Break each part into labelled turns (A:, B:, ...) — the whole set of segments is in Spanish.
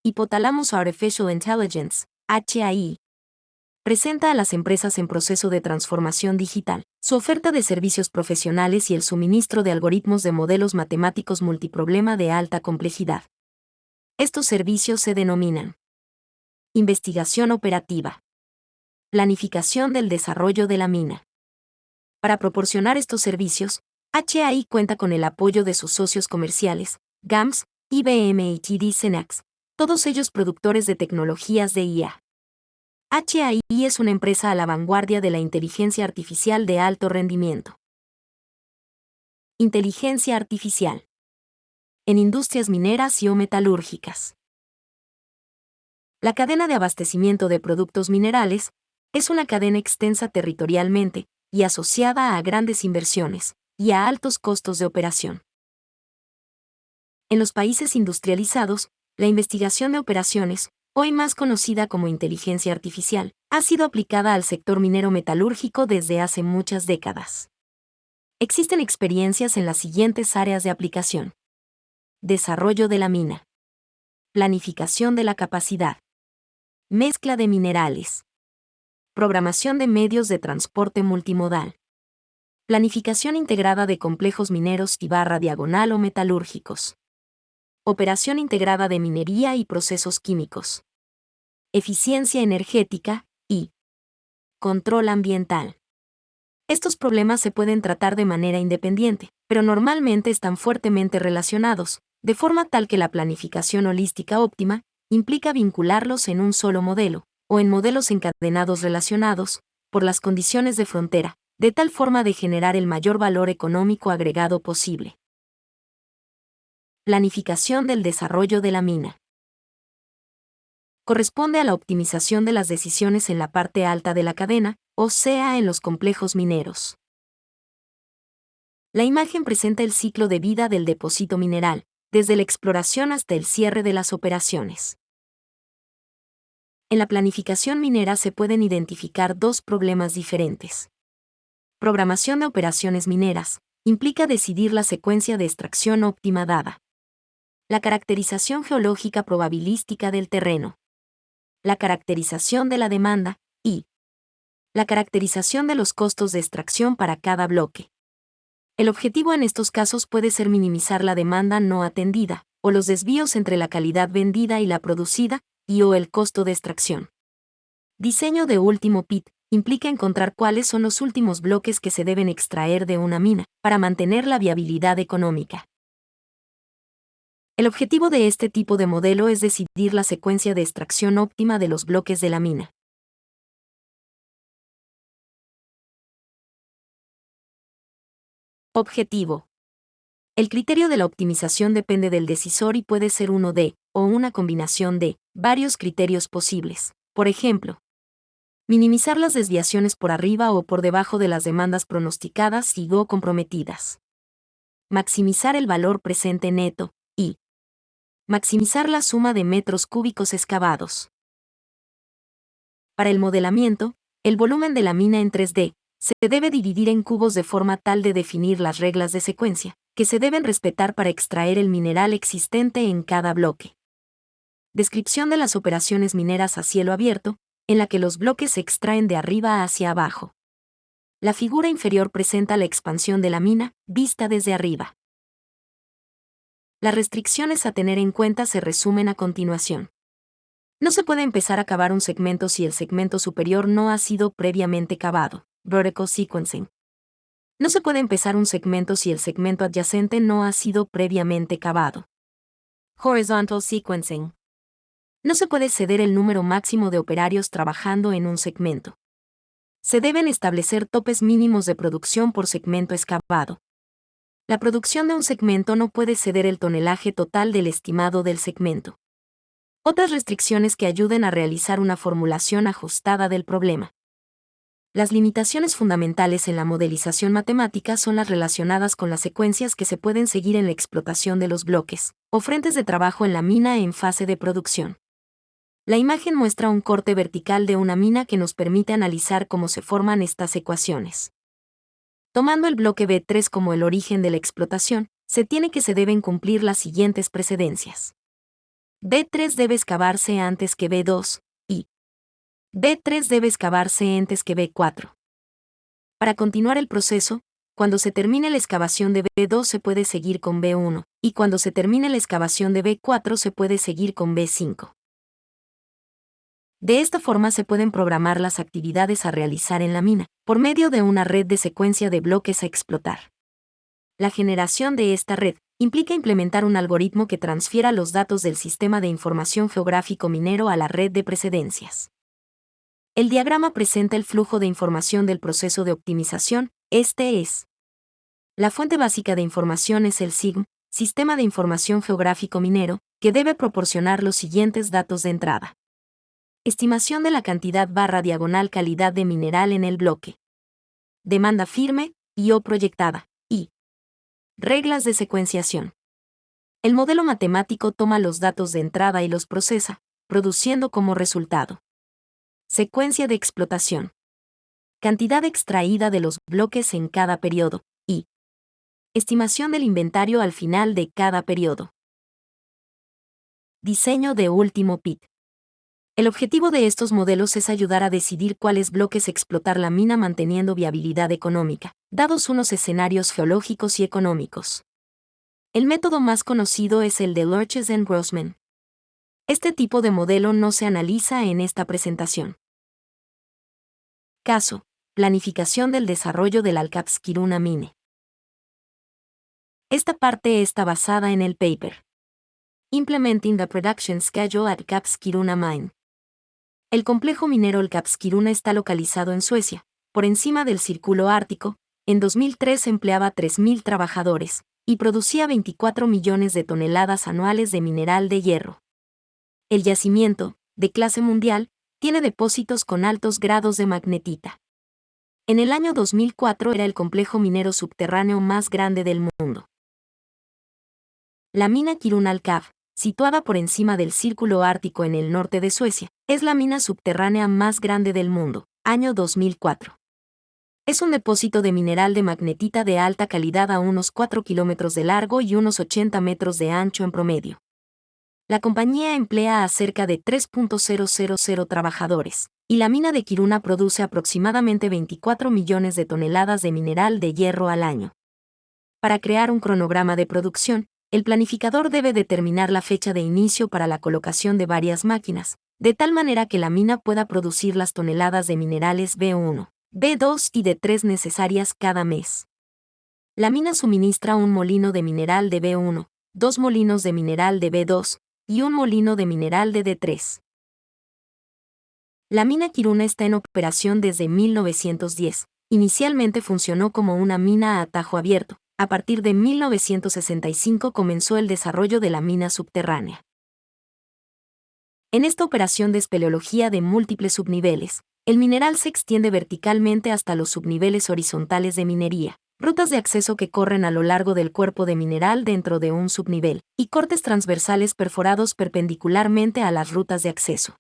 A: Hypothalamus Artificial Intelligence, HAI, presenta a las empresas en proceso de transformación digital, su oferta de servicios profesionales y el suministro de algoritmos de modelos matemáticos multiproblema de alta complejidad. Estos servicios se denominan investigación operativa, planificación del desarrollo de la mina. Para proporcionar estos servicios, HAI cuenta con el apoyo de sus socios comerciales, GAMS, IBM y TD SYNNEX, todos ellos productores de tecnologías de IA. HAI es una empresa a la vanguardia de la inteligencia artificial de alto rendimiento. Inteligencia artificial en industrias mineras y o metalúrgicas. La cadena de abastecimiento de productos minerales es una cadena extensa territorialmente y asociada a grandes inversiones y a altos costos de operación. En los países industrializados, la investigación de operaciones, hoy más conocida como inteligencia artificial, ha sido aplicada al sector minero metalúrgico desde hace muchas décadas. Existen experiencias en las siguientes áreas de aplicación: desarrollo de la mina, planificación de la capacidad, mezcla de minerales, programación de medios de transporte multimodal, planificación integrada de complejos mineros y diagonal o metalúrgicos, operación integrada de minería y procesos químicos, eficiencia energética y control ambiental. Estos problemas se pueden tratar de manera independiente, pero normalmente están fuertemente relacionados, de forma tal que la planificación holística óptima implica vincularlos en un solo modelo, o en modelos encadenados relacionados, por las condiciones de frontera, de tal forma de generar el mayor valor económico agregado posible. Planificación del desarrollo de la mina. Corresponde a la optimización de las decisiones en la parte alta de la cadena, o sea, en los complejos mineros. La imagen presenta el ciclo de vida del depósito mineral, desde la exploración hasta el cierre de las operaciones. En la planificación minera se pueden identificar dos problemas diferentes. Programación de operaciones mineras implica decidir la secuencia de extracción óptima dada la caracterización geológica probabilística del terreno, la caracterización de la demanda y la caracterización de los costos de extracción para cada bloque. El objetivo en estos casos puede ser minimizar la demanda no atendida, o los desvíos entre la calidad vendida y la producida, y/o el costo de extracción. Diseño de último pit implica encontrar cuáles son los últimos bloques que se deben extraer de una mina, para mantener la viabilidad económica. El objetivo de este tipo de modelo es decidir la secuencia de extracción óptima de los bloques de la mina. Objetivo. El criterio de la optimización depende del decisor y puede ser uno de, o una combinación de, varios criterios posibles. Por ejemplo, minimizar las desviaciones por arriba o por debajo de las demandas pronosticadas y/o comprometidas. Maximizar el valor presente neto, y maximizar la suma de metros cúbicos excavados. Para el modelamiento, el volumen de la mina en 3D se debe dividir en cubos de forma tal de definir las reglas de secuencia, que se deben respetar para extraer el mineral existente en cada bloque. Descripción de las operaciones mineras a cielo abierto, en la que los bloques se extraen de arriba hacia abajo. La figura inferior presenta la expansión de la mina, vista desde arriba. Las restricciones a tener en cuenta se resumen a continuación. No se puede empezar a cavar un segmento si el segmento superior no ha sido previamente cavado. Vertical sequencing. No se puede empezar un segmento si el segmento adyacente no ha sido previamente cavado. Horizontal sequencing. No se puede ceder el número máximo de operarios trabajando en un segmento. Se deben establecer topes mínimos de producción por segmento excavado. La producción de un segmento no puede ceder el tonelaje total del estimado del segmento. Otras restricciones que ayuden a realizar una formulación ajustada del problema. Las limitaciones fundamentales en la modelización matemática son las relacionadas con las secuencias que se pueden seguir en la explotación de los bloques, o frentes de trabajo en la mina en fase de producción. La imagen muestra un corte vertical de una mina que nos permite analizar cómo se forman estas ecuaciones. Tomando el bloque B3 como el origen de la explotación, se tiene que se deben cumplir las siguientes precedencias. B3 debe excavarse antes que B2, y B3 debe excavarse antes que B4. Para continuar el proceso, cuando se termine la excavación de B2 se puede seguir con B1, y cuando se termine la excavación de B4 se puede seguir con B5. De esta forma se pueden programar las actividades a realizar en la mina, por medio de una red de secuencia de bloques a explotar. La generación de esta red implica implementar un algoritmo que transfiera los datos del sistema de información geográfico minero a la red de precedencias. El diagrama presenta el flujo de información del proceso de optimización. Este es. La fuente básica de información es el SIGM, Sistema de Información Geográfico Minero, que debe proporcionar los siguientes datos de entrada. Estimación de la cantidad / calidad de mineral en el bloque. Demanda firme y o proyectada. Y reglas de secuenciación. El modelo matemático toma los datos de entrada y los procesa, produciendo como resultado. Secuencia de explotación. Cantidad extraída de los bloques en cada periodo. Y estimación del inventario al final de cada periodo. Diseño de último pit. El objetivo de estos modelos es ayudar a decidir cuáles bloques explotar la mina manteniendo viabilidad económica, dados unos escenarios geológicos y económicos. El método más conocido es el de Lorches and Grossman. Este tipo de modelo no se analiza en esta presentación. Caso: planificación del desarrollo del Alcaps-Kiruna Mine. Esta parte está basada en el paper Implementing the Production Schedule at Alcaps-Kiruna Mine. El complejo minero Alcaps-Kiruna está localizado en Suecia, por encima del Círculo Ártico. En 2003 empleaba 3.000 trabajadores y producía 24 millones de toneladas anuales de mineral de hierro. El yacimiento, de clase mundial, tiene depósitos con altos grados de magnetita. En el año 2004 era el complejo minero subterráneo más grande del mundo. La mina Kiruna Alcav, situada por encima del Círculo Ártico en el norte de Suecia, es la mina subterránea más grande del mundo, año 2004. Es un depósito de mineral de magnetita de alta calidad a unos 4 kilómetros de largo y unos 80 metros de ancho en promedio. La compañía emplea a cerca de 3.000 trabajadores, y la mina de Kiruna produce aproximadamente 24 millones de toneladas de mineral de hierro al año. Para crear un cronograma de producción, el planificador debe determinar la fecha de inicio para la colocación de varias máquinas, de tal manera que la mina pueda producir las toneladas de minerales B1, B2 y D3 necesarias cada mes. La mina suministra un molino de mineral de B1, 2 molinos de mineral de B2 y un molino de mineral de D3. La mina Kiruna está en operación desde 1910. Inicialmente funcionó como una mina a tajo abierto. A partir de 1965 comenzó el desarrollo de la mina subterránea. En esta operación de espeleología de múltiples subniveles, el mineral se extiende verticalmente hasta los subniveles horizontales de minería, rutas de acceso que corren a lo largo del cuerpo de mineral dentro de un subnivel, y cortes transversales perforados perpendicularmente a las rutas de acceso.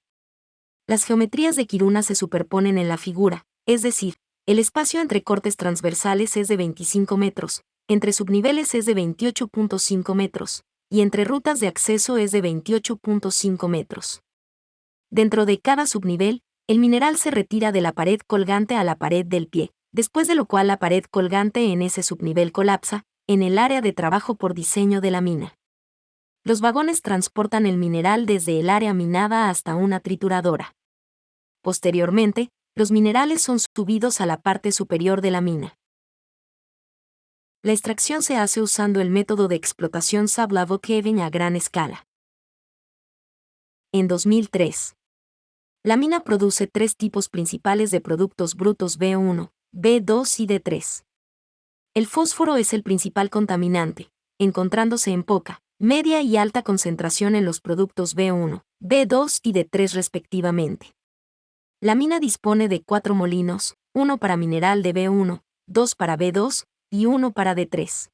A: Las geometrías de Kiruna se superponen en la figura, es decir, el espacio entre cortes transversales es de 25 metros, entre subniveles es de 28.5 metros, y entre rutas de acceso es de 28.5 metros. Dentro de cada subnivel, el mineral se retira de la pared colgante a la pared del pie, después de lo cual la pared colgante en ese subnivel colapsa, en el área de trabajo por diseño de la mina. Los vagones transportan el mineral desde el área minada hasta una trituradora. Posteriormente, los minerales son subidos a la parte superior de la mina. La extracción se hace usando el método de explotación sublevel caving a gran escala. En 2003, la mina produce 3 tipos principales de productos brutos B1, B2 y D3. El fósforo es el principal contaminante, encontrándose en poca, media y alta concentración en los productos B1, B2 y D3 respectivamente. La mina dispone de 4 molinos, uno para mineral de B1, 2 para B2 y uno para D3.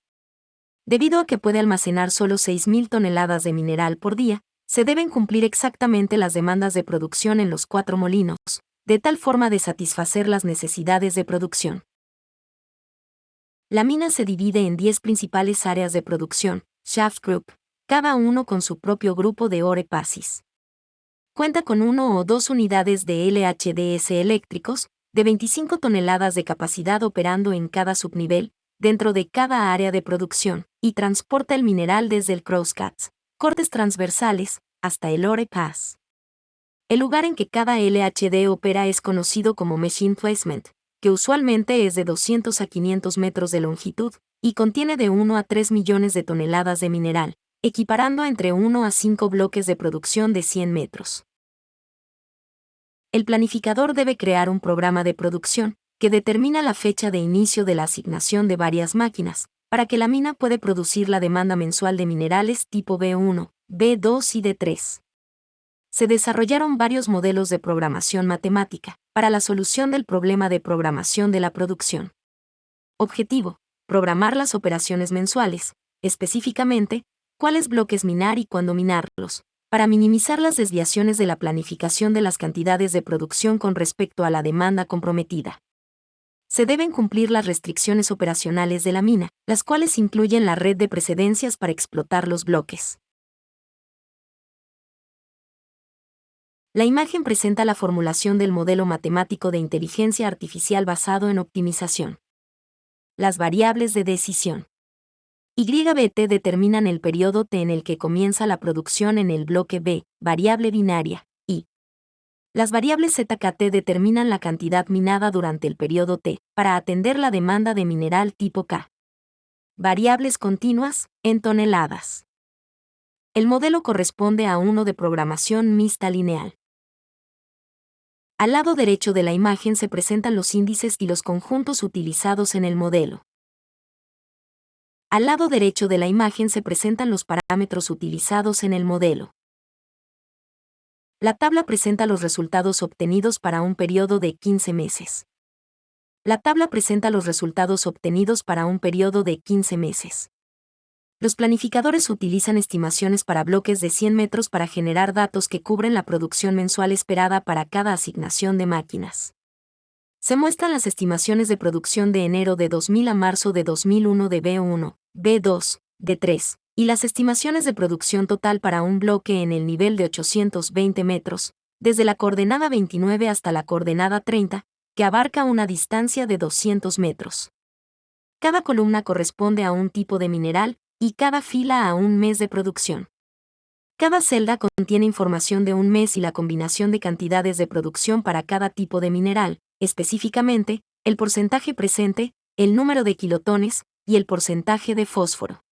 A: Debido a que puede almacenar solo 6.000 toneladas de mineral por día, se deben cumplir exactamente las demandas de producción en los 4 molinos, de tal forma de satisfacer las necesidades de producción. La mina se divide en 10 principales áreas de producción: Shaft Group, cada uno con su propio grupo de ore passis. Cuenta con 1 o 2 unidades de LHDS eléctricos, de 25 toneladas de capacidad operando en cada subnivel, dentro de cada área de producción, y transporta el mineral desde el crosscuts, cortes transversales, hasta el ore pass. El lugar en que cada LHD opera es conocido como machine placement, que usualmente es de 200 a 500 metros de longitud, y contiene de 1 a 3 millones de toneladas de mineral, equiparando entre 1 a 5 bloques de producción de 100 metros. El planificador debe crear un programa de producción, que determina la fecha de inicio de la asignación de varias máquinas, para que la mina pueda producir la demanda mensual de minerales tipo B1, B2 y D3. Se desarrollaron varios modelos de programación matemática, para la solución del problema de programación de la producción. Objetivo: programar las operaciones mensuales, específicamente, cuáles bloques minar y cuándo minarlos, para minimizar las desviaciones de la planificación de las cantidades de producción con respecto a la demanda comprometida. Se deben cumplir las restricciones operacionales de la mina, las cuales incluyen la red de precedencias para explotar los bloques. La imagen presenta la formulación del modelo matemático de inteligencia artificial basado en optimización. Las variables de decisión. YBT determinan el periodo T en el que comienza la producción en el bloque B, variable binaria, y las variables ZKT determinan la cantidad minada durante el periodo T, para atender la demanda de mineral tipo K. Variables continuas, en toneladas. El modelo corresponde a uno de programación mixta lineal. Al lado derecho de la imagen se presentan los índices y los conjuntos utilizados en el modelo. Al lado derecho de la imagen se presentan los parámetros utilizados en el modelo. La tabla presenta los resultados obtenidos para un periodo de 15 meses. La tabla presenta los resultados obtenidos para un periodo de 15 meses. Los planificadores utilizan estimaciones para bloques de 100 metros para generar datos que cubren la producción mensual esperada para cada asignación de máquinas. Se muestran las estimaciones de producción de enero de 2000 a marzo de 2001 de B1, B2, D3, y las estimaciones de producción total para un bloque en el nivel de 820 metros, desde la coordenada 29 hasta la coordenada 30, que abarca una distancia de 200 metros. Cada columna corresponde a un tipo de mineral, y cada fila a un mes de producción. Cada celda contiene información de un mes y la combinación de cantidades de producción para cada tipo de mineral, específicamente, el porcentaje presente, el número de kilotones, y el porcentaje de fósforo.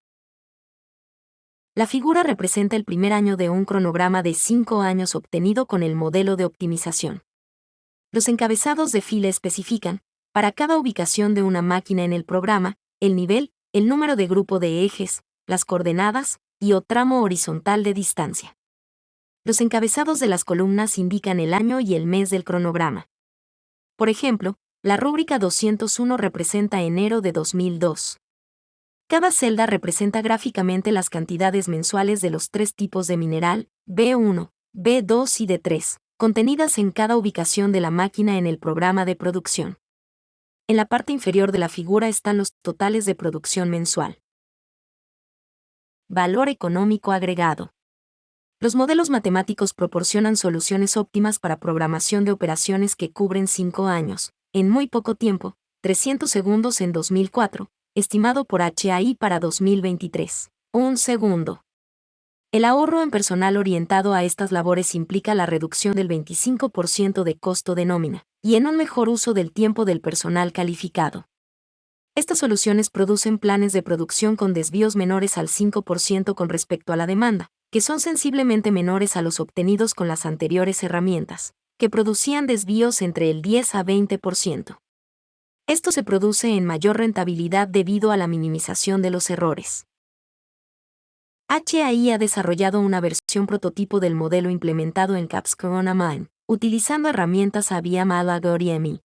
A: La figura representa el primer año de un cronograma de 5 años obtenido con el modelo de optimización. Los encabezados de fila especifican, para cada ubicación de una máquina en el programa, el nivel, el número de grupo de ejes, las coordenadas, y o tramo horizontal de distancia. Los encabezados de las columnas indican el año y el mes del cronograma. Por ejemplo, la rúbrica 201 representa enero de 2002. Cada celda representa gráficamente las cantidades mensuales de los 3 tipos de mineral, B1, B2 y D3, contenidas en cada ubicación de la máquina en el programa de producción. En la parte inferior de la figura están los totales de producción mensual. Valor económico agregado. Los modelos matemáticos proporcionan soluciones óptimas para programación de operaciones que cubren 5 años, en muy poco tiempo, 300 segundos en 2004, estimado por HAI para 2023, 1 segundo. El ahorro en personal orientado a estas labores implica la reducción del 25% de costo de nómina, y en un mejor uso del tiempo del personal calificado. Estas soluciones producen planes de producción con desvíos menores al 5% con respecto a la demanda, que son sensiblemente menores a los obtenidos con las anteriores herramientas, que producían desvíos entre el 10 a 20%. Esto se produce en mayor rentabilidad debido a la minimización de los errores. HAI ha desarrollado una versión prototipo del modelo implementado en CAPS Corona Mine, utilizando herramientas ABIAM Algorithmi.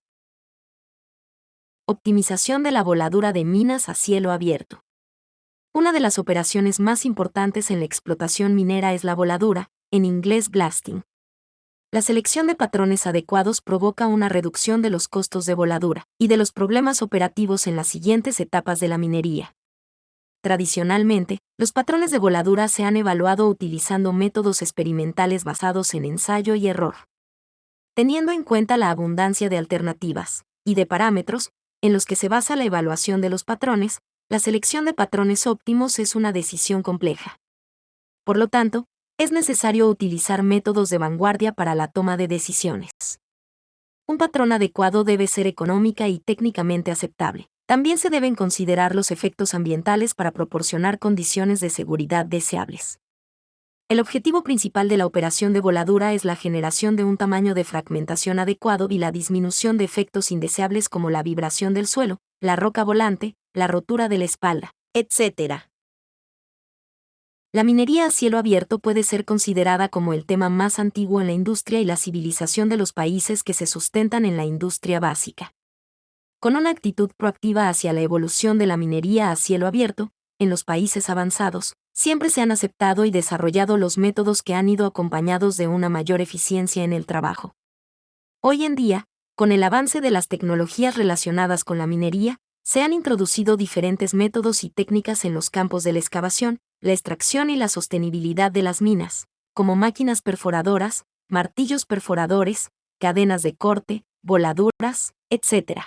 A: Optimización de la voladura de minas a cielo abierto. Una de las operaciones más importantes en la explotación minera es la voladura, en inglés blasting. La selección de patrones adecuados provoca una reducción de los costos de voladura y de los problemas operativos en las siguientes etapas de la minería. Tradicionalmente, los patrones de voladura se han evaluado utilizando métodos experimentales basados en ensayo y error. Teniendo en cuenta la abundancia de alternativas y de parámetros en los que se basa la evaluación de los patrones, la selección de patrones óptimos es una decisión compleja. Por lo tanto, es necesario utilizar métodos de vanguardia para la toma de decisiones. Un patrón adecuado debe ser económica y técnicamente aceptable. También se deben considerar los efectos ambientales para proporcionar condiciones de seguridad deseables. El objetivo principal de la operación de voladura es la generación de un tamaño de fragmentación adecuado y la disminución de efectos indeseables como la vibración del suelo, la roca volante, la rotura de la espalda, etc. La minería a cielo abierto puede ser considerada como el tema más antiguo en la industria y la civilización de los países que se sustentan en la industria básica. Con una actitud proactiva hacia la evolución de la minería a cielo abierto, en los países avanzados, siempre se han aceptado y desarrollado los métodos que han ido acompañados de una mayor eficiencia en el trabajo. Hoy en día, con el avance de las tecnologías relacionadas con la minería, se han introducido diferentes métodos y técnicas en los campos de la excavación, la extracción y la sostenibilidad de las minas, como máquinas perforadoras, martillos perforadores, cadenas de corte, voladuras, etc.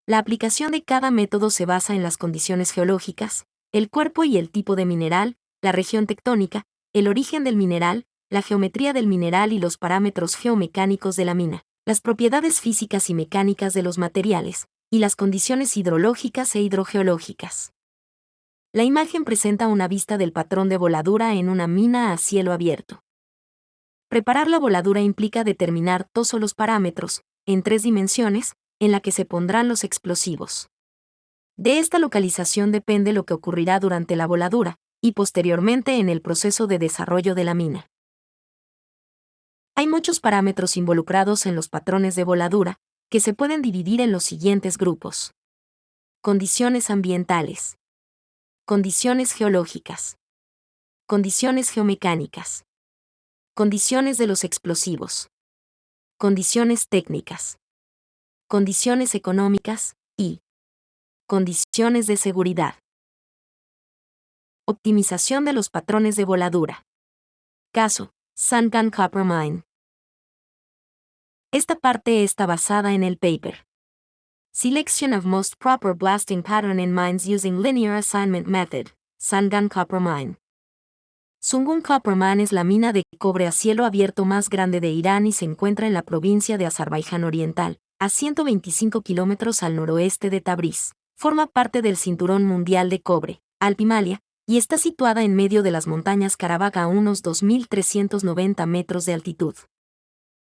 A: La aplicación de cada método se basa en las condiciones geológicas, el cuerpo y el tipo de mineral, la región tectónica, el origen del mineral, la geometría del mineral y los parámetros geomecánicos de la mina, las propiedades físicas y mecánicas de los materiales, y las condiciones hidrológicas e hidrogeológicas. La imagen presenta una vista del patrón de voladura en una mina a cielo abierto. Preparar la voladura implica determinar todos los parámetros, en 3 dimensiones, en la que se pondrán los explosivos. De esta localización depende lo que ocurrirá durante la voladura, y posteriormente en el proceso de desarrollo de la mina. Hay muchos parámetros involucrados en los patrones de voladura, que se pueden dividir en los siguientes grupos. Condiciones ambientales. Condiciones geológicas. Condiciones geomecánicas. Condiciones de los explosivos. Condiciones técnicas. Condiciones económicas, y condiciones de seguridad. Optimización de los patrones de voladura. Caso: Sangam Copper Mine. Esta parte está basada en el paper Selection of Most Proper Blasting Pattern in Mines Using Linear Assignment Method, Sangam Copper Mine. Sungun Copper Mine es la mina de cobre a cielo abierto más grande de Irán y se encuentra en la provincia de Azerbaiyán Oriental, a 125 kilómetros al noroeste de Tabriz. Forma parte del Cinturón Mundial de Cobre, Alp-Himalaya, y está situada en medio de las montañas Karabaj a unos 2.390 metros de altitud.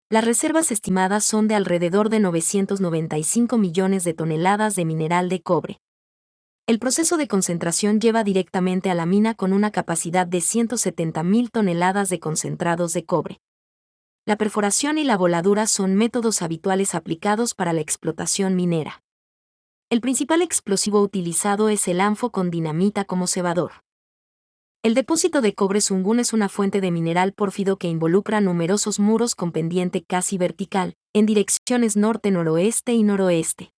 A: Las reservas estimadas son de alrededor de 995 millones de toneladas de mineral de cobre. El proceso de concentración lleva directamente a la mina con una capacidad de 170.000 toneladas de concentrados de cobre. La perforación y la voladura son métodos habituales aplicados para la explotación minera. El principal explosivo utilizado es el anfo con dinamita como cebador. El depósito de cobre Sungun es una fuente de mineral pórfido que involucra numerosos muros con pendiente casi vertical, en direcciones norte-noroeste y noroeste.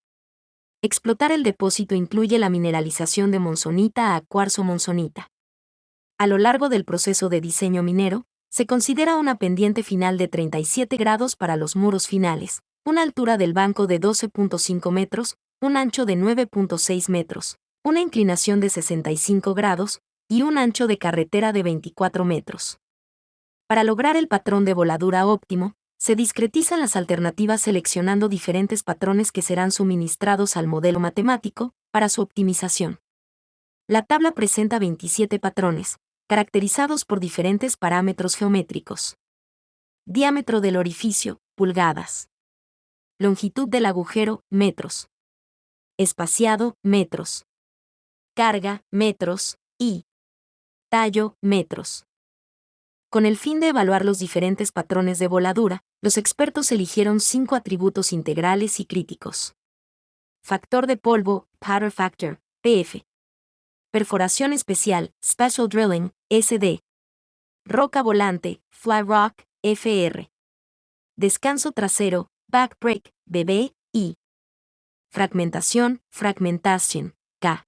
A: Explotar el depósito incluye la mineralización de monzonita a cuarzo-monzonita. A lo largo del proceso de diseño minero, se considera una pendiente final de 37 grados para los muros finales, una altura del banco de 12.5 metros, un ancho de 9.6 metros, una inclinación de 65 grados, y un ancho de carretera de 24 metros. Para lograr el patrón de voladura óptimo, se discretizan las alternativas seleccionando diferentes patrones que serán suministrados al modelo matemático para su optimización. La tabla presenta 27 patrones, caracterizados por diferentes parámetros geométricos. Diámetro del orificio, pulgadas. Longitud del agujero, metros. Espaciado, metros. Carga, metros, y tallo, metros. Con el fin de evaluar los diferentes patrones de voladura, los expertos eligieron 5 atributos integrales y críticos. Factor de polvo, Powder Factor, PF. Perforación especial, Special Drilling, SD. Roca volante, Fly Rock, FR. Descanso trasero, Back Break, BB, y fragmentación, Fragmentation, K.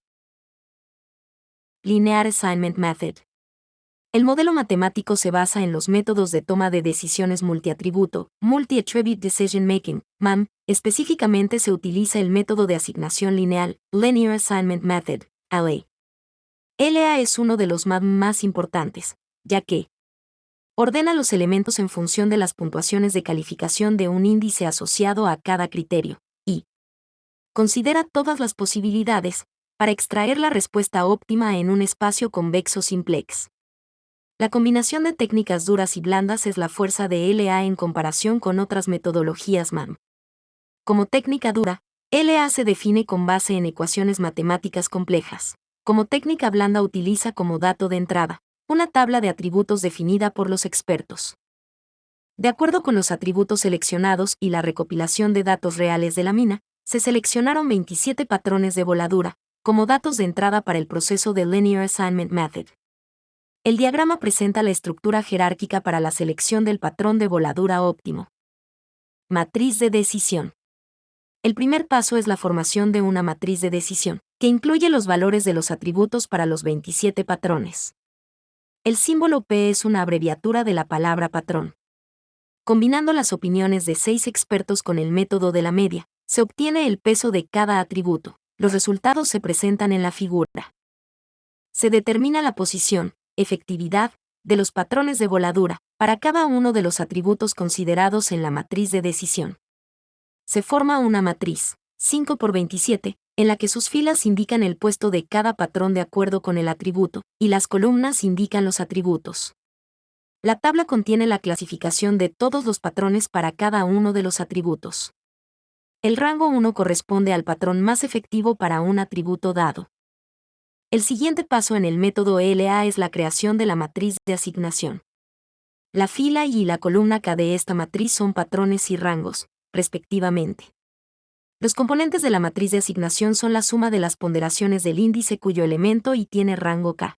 A: Linear Assignment Method. El modelo matemático se basa en los métodos de toma de decisiones multiatributo, Multi-Attribute Decision Making, MAM. Específicamente se utiliza el método de asignación lineal, Linear Assignment Method, LA. LA es uno de los MAM más importantes, ya que ordena los elementos en función de las puntuaciones de calificación de un índice asociado a cada criterio, y considera todas las posibilidades para extraer la respuesta óptima en un espacio convexo simplex. La combinación de técnicas duras y blandas es la fuerza de LA en comparación con otras metodologías MAM. Como técnica dura, LA se define con base en ecuaciones matemáticas complejas. Como técnica blanda utiliza como dato de entrada una tabla de atributos definida por los expertos. De acuerdo con los atributos seleccionados y la recopilación de datos reales de la mina, se seleccionaron 27 patrones de voladura como datos de entrada para el proceso de Linear Assignment Method. El diagrama presenta la estructura jerárquica para la selección del patrón de voladura óptimo. Matriz de decisión. El primer paso es la formación de una matriz de decisión, que incluye los valores de los atributos para los 27 patrones. El símbolo P es una abreviatura de la palabra patrón. Combinando las opiniones de 6 expertos con el método de la media, se obtiene el peso de cada atributo. Los resultados se presentan en la figura. Se determina la posición, efectividad, de los patrones de voladura, para cada uno de los atributos considerados en la matriz de decisión. Se forma una matriz, 5 por 27, en la que sus filas indican el puesto de cada patrón de acuerdo con el atributo, y las columnas indican los atributos. La tabla contiene la clasificación de todos los patrones para cada uno de los atributos. El rango 1 corresponde al patrón más efectivo para un atributo dado. El siguiente paso en el método LA es la creación de la matriz de asignación. La fila y la columna K de esta matriz son patrones y rangos, respectivamente. Los componentes de la matriz de asignación son la suma de las ponderaciones del índice cuyo elemento y tiene rango K.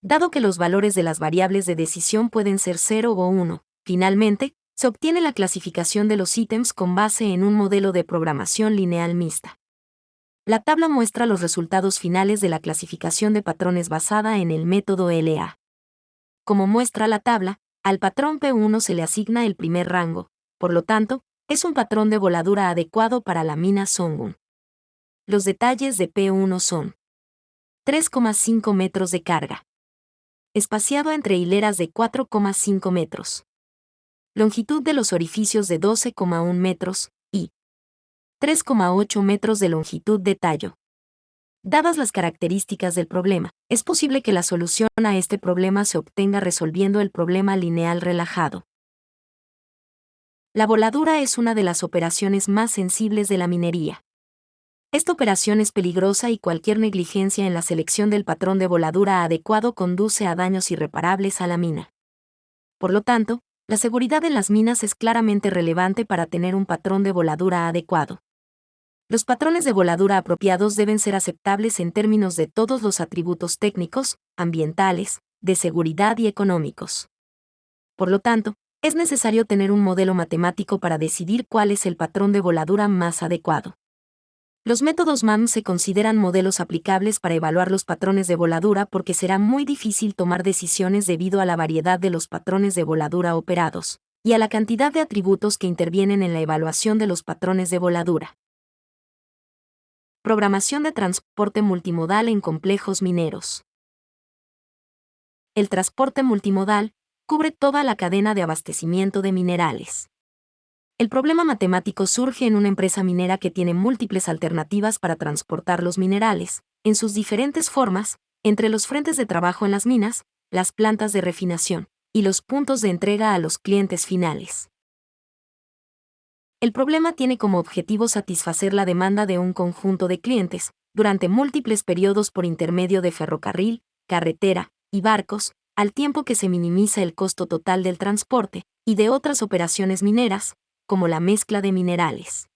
A: Dado que los valores de las variables de decisión pueden ser 0 o 1, finalmente, se obtiene la clasificación de los ítems con base en un modelo de programación lineal mixta. La tabla muestra los resultados finales de la clasificación de patrones basada en el método LA. Como muestra la tabla, al patrón P1 se le asigna el primer rango, por lo tanto, es un patrón de voladura adecuado para la mina Songun. Los detalles de P1 son 3,5 metros de carga, espaciado entre hileras de 4,5 metros, longitud de los orificios de 12,1 metros, y 3,8 metros de longitud de tallo. Dadas las características del problema, es posible que la solución a este problema se obtenga resolviendo el problema lineal relajado. La voladura es una de las operaciones más sensibles de la minería. Esta operación es peligrosa y cualquier negligencia en la selección del patrón de voladura adecuado conduce a daños irreparables a la mina. Por lo tanto, la seguridad en las minas es claramente relevante para tener un patrón de voladura adecuado. Los patrones de voladura apropiados deben ser aceptables en términos de todos los atributos técnicos, ambientales, de seguridad y económicos. Por lo tanto, es necesario tener un modelo matemático para decidir cuál es el patrón de voladura más adecuado. Los métodos MAM se consideran modelos aplicables para evaluar los patrones de voladura porque será muy difícil tomar decisiones debido a la variedad de los patrones de voladura operados, y a la cantidad de atributos que intervienen en la evaluación de los patrones de voladura. Programación de transporte multimodal en complejos mineros. El transporte multimodal cubre toda la cadena de abastecimiento de minerales. El problema matemático surge en una empresa minera que tiene múltiples alternativas para transportar los minerales, en sus diferentes formas, entre los frentes de trabajo en las minas, las plantas de refinación, y los puntos de entrega a los clientes finales. El problema tiene como objetivo satisfacer la demanda de un conjunto de clientes, durante múltiples periodos por intermedio de ferrocarril, carretera y barcos, al tiempo que se minimiza el costo total del transporte, y de otras operaciones mineras, como la mezcla de minerales.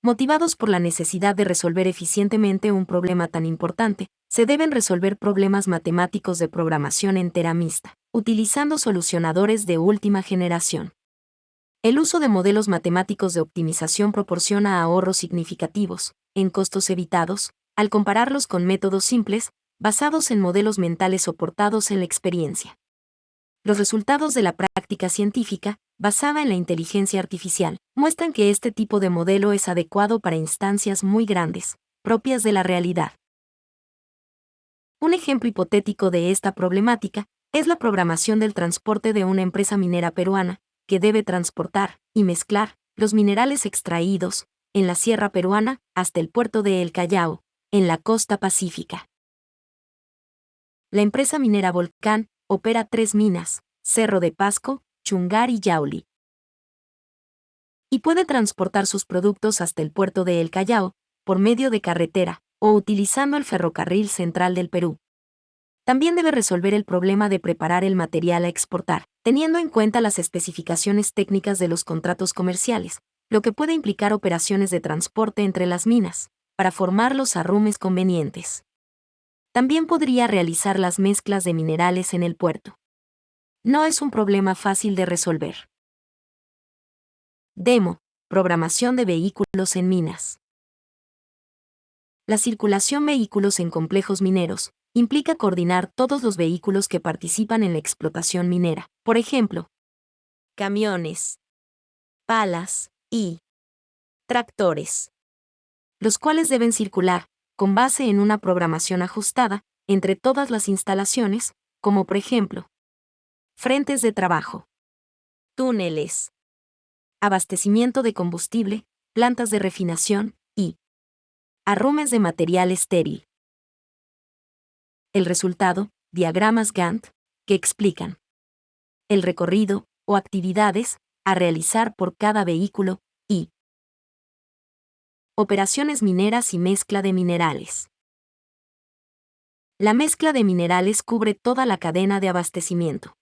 A: Motivados por la necesidad de resolver eficientemente un problema tan importante, se deben resolver problemas matemáticos de programación entera mixta, utilizando solucionadores de última generación. El uso de modelos matemáticos de optimización proporciona ahorros significativos, en costos evitados, al compararlos con métodos simples, basados en modelos mentales soportados en la experiencia. Los resultados de la práctica científica, basada en la inteligencia artificial, muestran que este tipo de modelo es adecuado para instancias muy grandes, propias de la realidad. Un ejemplo hipotético de esta problemática es la programación del transporte de una empresa minera peruana, que debe transportar y mezclar los minerales extraídos en la sierra peruana hasta el puerto de El Callao, en la costa pacífica. La empresa minera Volcán opera 3 minas, Cerro de Pasco, Chungar y Yauli, y puede transportar sus productos hasta el puerto de El Callao por medio de carretera o utilizando el ferrocarril central del Perú. También debe resolver el problema de preparar el material a exportar, teniendo en cuenta las especificaciones técnicas de los contratos comerciales, lo que puede implicar operaciones de transporte entre las minas, para formar los arrumes convenientes. También podría realizar las mezclas de minerales en el puerto. No es un problema fácil de resolver. Demo: programación de vehículos en minas. La circulación vehículos en complejos mineros implica coordinar todos los vehículos que participan en la explotación minera, por ejemplo, camiones, palas y tractores, los cuales deben circular, con base en una programación ajustada, entre todas las instalaciones, como por ejemplo, frentes de trabajo, túneles, abastecimiento de combustible, plantas de refinación y arrumes de material estéril. El resultado: diagramas Gantt, que explican el recorrido o actividades a realizar por cada vehículo y operaciones mineras y mezcla de minerales. La mezcla de minerales cubre toda la cadena de abastecimiento.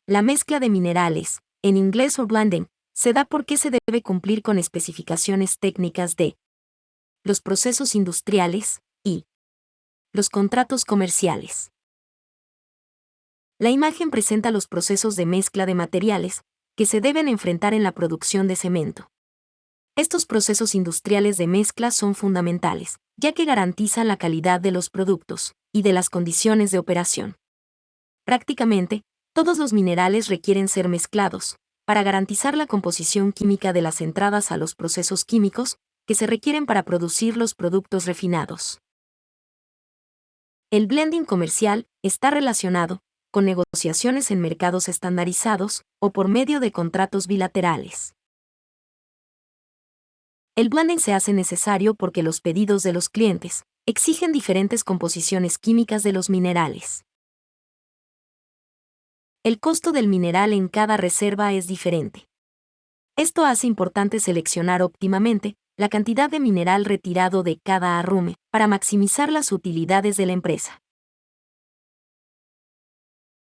A: La mezcla de minerales, en inglés o blending, se da porque se debe cumplir con especificaciones técnicas de los procesos industriales y los contratos comerciales. La imagen presenta los procesos de mezcla de materiales que se deben enfrentar en la producción de cemento. Estos procesos industriales de mezcla son fundamentales, ya que garantizan la calidad de los productos y de las condiciones de operación. Prácticamente, todos los minerales requieren ser mezclados, para garantizar la composición química de las entradas a los procesos químicos que se requieren para producir los productos refinados. El blending comercial está relacionado con negociaciones en mercados estandarizados o por medio de contratos bilaterales. El blending se hace necesario porque los pedidos de los clientes exigen diferentes composiciones químicas de los minerales. El costo del mineral en cada reserva es diferente. Esto hace importante seleccionar óptimamente la cantidad de mineral retirado de cada arrume para maximizar las utilidades de la empresa.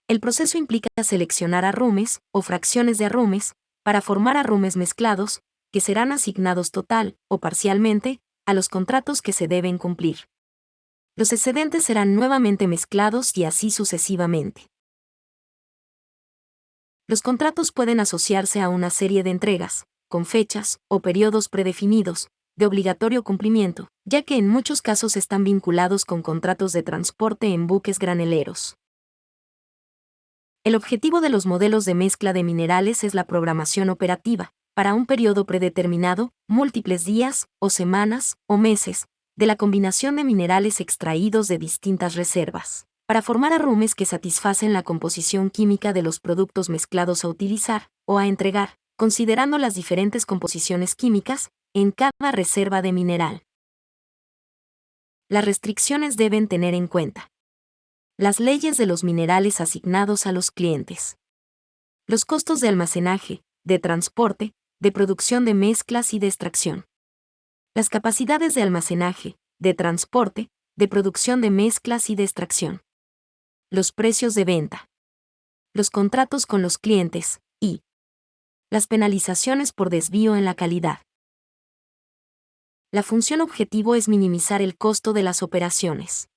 A: El proceso implica seleccionar arrumes o fracciones de arrumes para formar arrumes mezclados, que serán asignados total o parcialmente a los contratos que se deben cumplir. Los excedentes serán nuevamente mezclados y así sucesivamente. Los contratos pueden asociarse a una serie de entregas, con fechas o periodos predefinidos, de obligatorio cumplimiento, ya que en muchos casos están vinculados con contratos de transporte en buques graneleros. El objetivo de los modelos de mezcla de minerales es la programación operativa, para un periodo predeterminado, múltiples días, o semanas, o meses, de la combinación de minerales extraídos de distintas reservas, para formar arrumes que satisfacen la composición química de los productos mezclados a utilizar, o a entregar, considerando las diferentes composiciones químicas en cada reserva de mineral. Las restricciones deben tener en cuenta las leyes de los minerales asignados a los clientes, los costos de almacenaje, de transporte, de producción de mezclas y de extracción, las capacidades de almacenaje, de transporte, de producción de mezclas y de extracción, los precios de venta, los contratos con los clientes y las penalizaciones por desvío en la calidad. La función objetivo es minimizar el costo de las operaciones.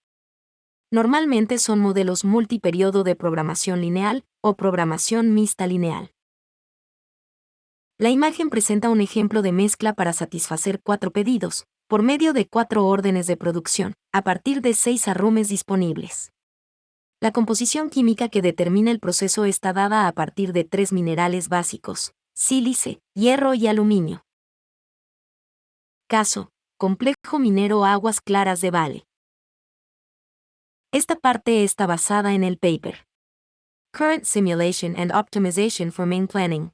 A: Normalmente son modelos multiperiodo de programación lineal o programación mixta lineal. La imagen presenta un ejemplo de mezcla para satisfacer 4 pedidos, por medio de 4 órdenes de producción, a partir de 6 arrumes disponibles. La composición química que determina el proceso está dada a partir de 3 minerales básicos: sílice, hierro y aluminio. Caso: Complejo minero Aguas Claras de Vale. Esta parte está basada en el paper Current Simulation and Optimization for Main Planning.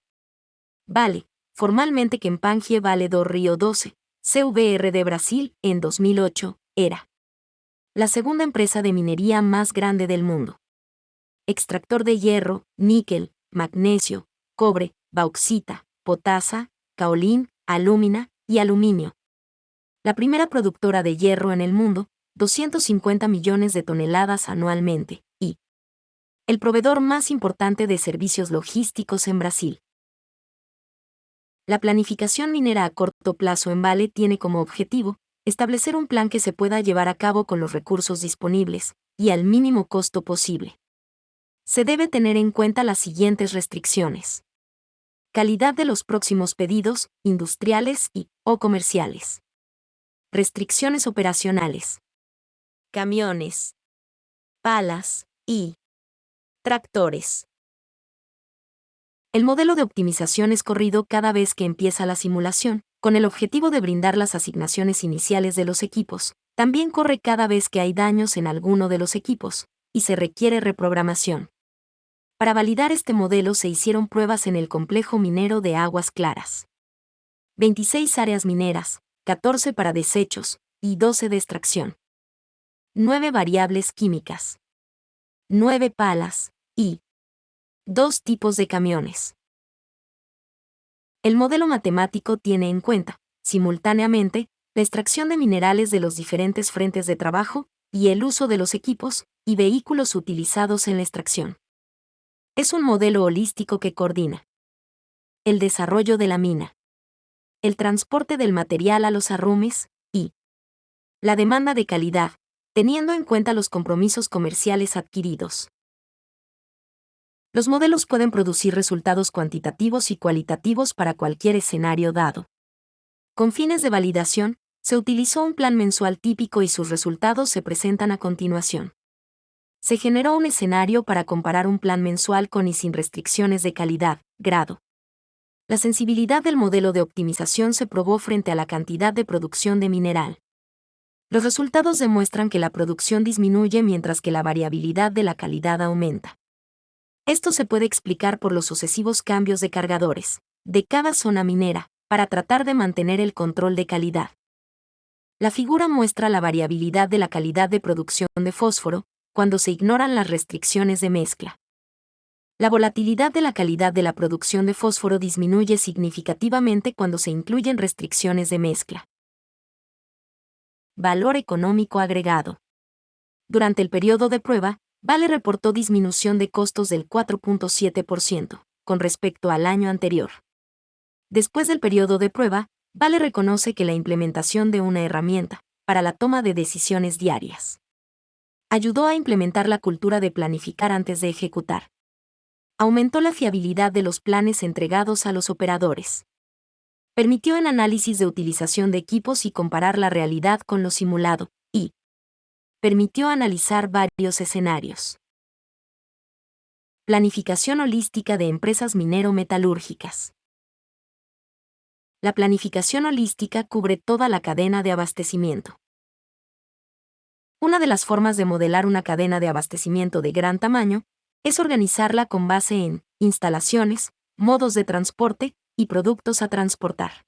A: Vale, formalmente Kempangue Vale do Rio Doce, CVR de Brasil, en 2008, era la segunda empresa de minería más grande del mundo. Extractor de hierro, níquel, magnesio, cobre, bauxita, potasa, caolín, alúmina y aluminio. La primera productora de hierro en el mundo, 250 millones de toneladas anualmente, y el proveedor más importante de servicios logísticos en Brasil. La planificación minera a corto plazo en Vale tiene como objetivo establecer un plan que se pueda llevar a cabo con los recursos disponibles y al mínimo costo posible. Se debe tener en cuenta las siguientes restricciones: calidad de los próximos pedidos, industriales o comerciales. Restricciones operacionales. Camiones, palas y tractores. El modelo de optimización es corrido cada vez que empieza la simulación, con el objetivo de brindar las asignaciones iniciales de los equipos. También corre cada vez que hay daños en alguno de los equipos, y se requiere reprogramación. Para validar este modelo se hicieron pruebas en el complejo minero de Aguas Claras. 26 áreas mineras, 14 para desechos y 12 de extracción. 9 variables químicas. 9 palas y 2 tipos de camiones. El modelo matemático tiene en cuenta, simultáneamente, la extracción de minerales de los diferentes frentes de trabajo y el uso de los equipos y vehículos utilizados en la extracción. Es un modelo holístico que coordina el desarrollo de la mina, el transporte del material a los arrumes y la demanda de calidad, teniendo en cuenta los compromisos comerciales adquiridos. Los modelos pueden producir resultados cuantitativos y cualitativos para cualquier escenario dado. Con fines de validación, se utilizó un plan mensual típico y sus resultados se presentan a continuación. Se generó un escenario para comparar un plan mensual con y sin restricciones de calidad, grado. La sensibilidad del modelo de optimización se probó frente a la cantidad de producción de mineral. Los resultados demuestran que la producción disminuye mientras que la variabilidad de la calidad aumenta. Esto se puede explicar por los sucesivos cambios de cargadores de cada zona minera, para tratar de mantener el control de calidad. La figura muestra la variabilidad de la calidad de producción de fósforo cuando se ignoran las restricciones de mezcla. La volatilidad de la calidad de la producción de fósforo disminuye significativamente cuando se incluyen restricciones de mezcla. Valor económico agregado. Durante el periodo de prueba, Vale reportó disminución de costos del 4.7% con respecto al año anterior. Después del periodo de prueba, Vale reconoce que la implementación de una herramienta para la toma de decisiones diarias ayudó a implementar la cultura de planificar antes de ejecutar. Aumentó la fiabilidad de los planes entregados a los operadores. Permitió el análisis de utilización de equipos y comparar la realidad con lo simulado, y permitió analizar varios escenarios. Planificación holística de empresas minero-metalúrgicas. La planificación holística cubre toda la cadena de abastecimiento. Una de las formas de modelar una cadena de abastecimiento de gran tamaño es organizarla con base en instalaciones, modos de transporte y productos a transportar.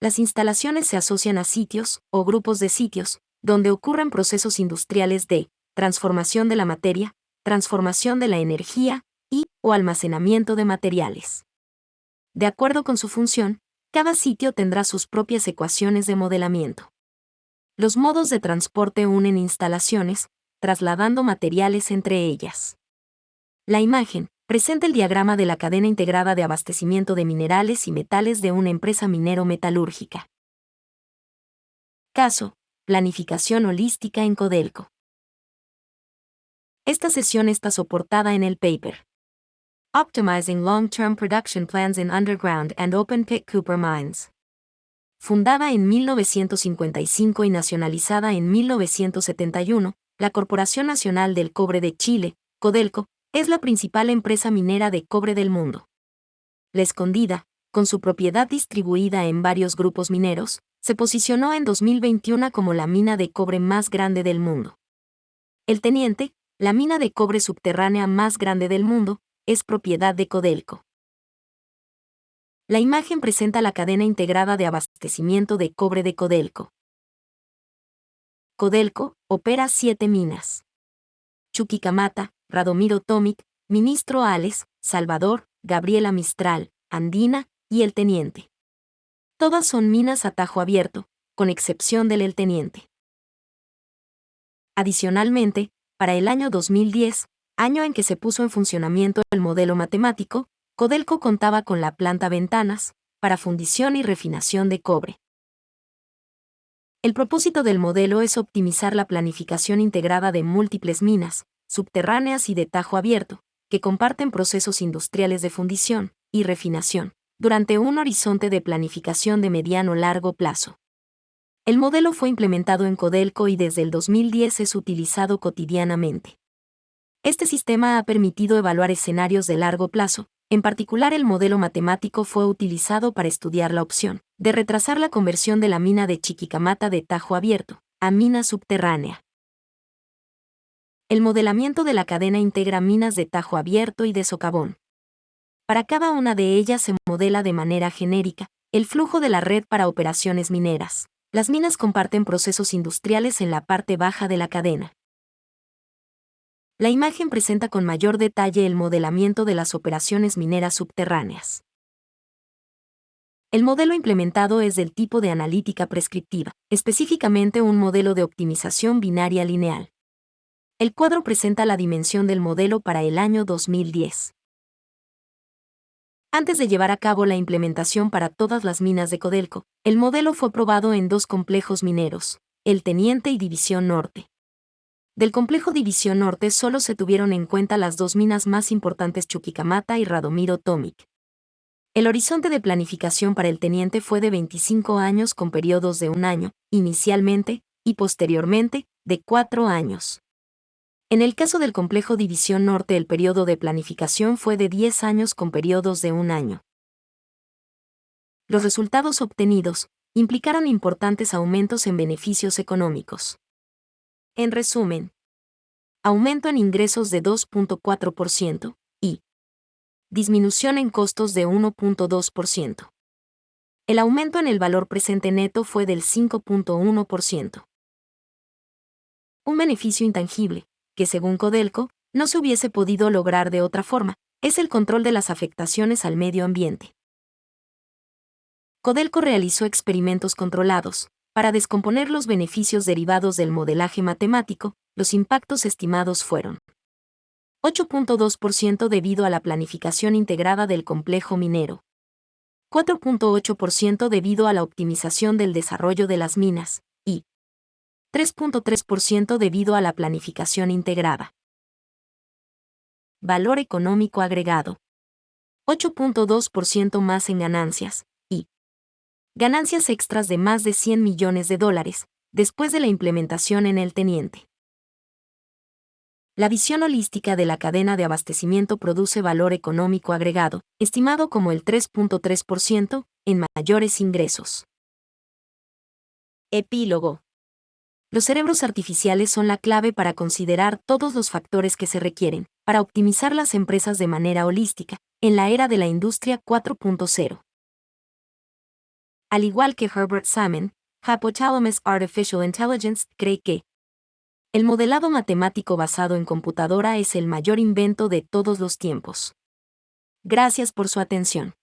A: Las instalaciones se asocian a sitios o grupos de sitios donde ocurren procesos industriales de transformación de la materia, transformación de la energía o almacenamiento de materiales. De acuerdo con su función, cada sitio tendrá sus propias ecuaciones de modelamiento. Los modos de transporte unen instalaciones, trasladando materiales entre ellas. La imagen presenta el diagrama de la cadena integrada de abastecimiento de minerales y metales de una empresa minero-metalúrgica. Caso: planificación holística en Codelco. Esta sesión está soportada en el paper Optimizing Long-Term Production Plans in Underground and Open Pit Copper Mines. fundada en 1955 y nacionalizada en 1971, la Corporación Nacional del Cobre de Chile, Codelco, es la principal empresa minera de cobre del mundo. La Escondida, con su propiedad distribuida en varios grupos mineros, se posicionó en 2021 como la mina de cobre más grande del mundo. El Teniente, la mina de cobre subterránea más grande del mundo, es propiedad de Codelco. La imagen presenta la cadena integrada de abastecimiento de cobre de Codelco. Codelco opera 7 minas: Chuquicamata, Radomiro Tomic, Ministro Ales, Salvador, Gabriela Mistral, Andina y El Teniente. Todas son minas a tajo abierto, con excepción del El Teniente. Adicionalmente, para el año 2010, año en que se puso en funcionamiento el modelo matemático, Codelco contaba con la planta Ventanas, para fundición y refinación de cobre. El propósito del modelo es optimizar la planificación integrada de múltiples minas, subterráneas y de tajo abierto, que comparten procesos industriales de fundición y refinación, durante un horizonte de planificación de mediano-largo plazo. El modelo fue implementado en Codelco y desde el 2010 es utilizado cotidianamente. Este sistema ha permitido evaluar escenarios de largo plazo. En particular, el modelo matemático fue utilizado para estudiar la opción de retrasar la conversión de la mina de Chiquicamata de tajo abierto a mina subterránea. El modelamiento de la cadena integra minas de tajo abierto y de socavón. Para cada una de ellas se modela de manera genérica el flujo de la red para operaciones mineras. Las minas comparten procesos industriales en la parte baja de la cadena. La imagen presenta con mayor detalle el modelamiento de las operaciones mineras subterráneas. El modelo implementado es del tipo de analítica prescriptiva, específicamente un modelo de optimización binaria lineal. El cuadro presenta la dimensión del modelo para el año 2010. Antes de llevar a cabo la implementación para todas las minas de Codelco, el modelo fue probado en 2 complejos mineros, El Teniente y División Norte. Del complejo División Norte solo se tuvieron en cuenta las 2 minas más importantes, Chuquicamata y Radomiro Tomic. El horizonte de planificación para El Teniente fue de 25 años con periodos de 1 año, inicialmente, y posteriormente, de 4 años. En el caso del complejo División Norte, el periodo de planificación fue de 10 años con periodos de 1 año. Los resultados obtenidos implicaron importantes aumentos en beneficios económicos. En resumen, aumento en ingresos de 2.4% y disminución en costos de 1.2%. El aumento en el valor presente neto fue del 5.1%. Un beneficio intangible, que según Codelco, no se hubiese podido lograr de otra forma, es el control de las afectaciones al medio ambiente. Codelco realizó experimentos controlados, para descomponer los beneficios derivados del modelaje matemático. Los impactos estimados fueron 8.2% debido a la planificación integrada del complejo minero, 4.8% debido a la optimización del desarrollo de las minas, y 3.3% debido a la planificación integrada. Valor económico agregado: 8.2% más en ganancias, y ganancias extras de más de $100 millones después de la implementación en El Teniente. La visión holística de la cadena de abastecimiento produce valor económico agregado, estimado como el 3.3%, en mayores ingresos. Epílogo. Los cerebros artificiales son la clave para considerar todos los factores que se requieren para optimizar las empresas de manera holística, en la era de la Industria 4.0. Al igual que Herbert Salmon, Hypothalamus Artificial Intelligence cree que el modelado matemático basado en computadora es el mayor invento de todos los tiempos. Gracias por su atención.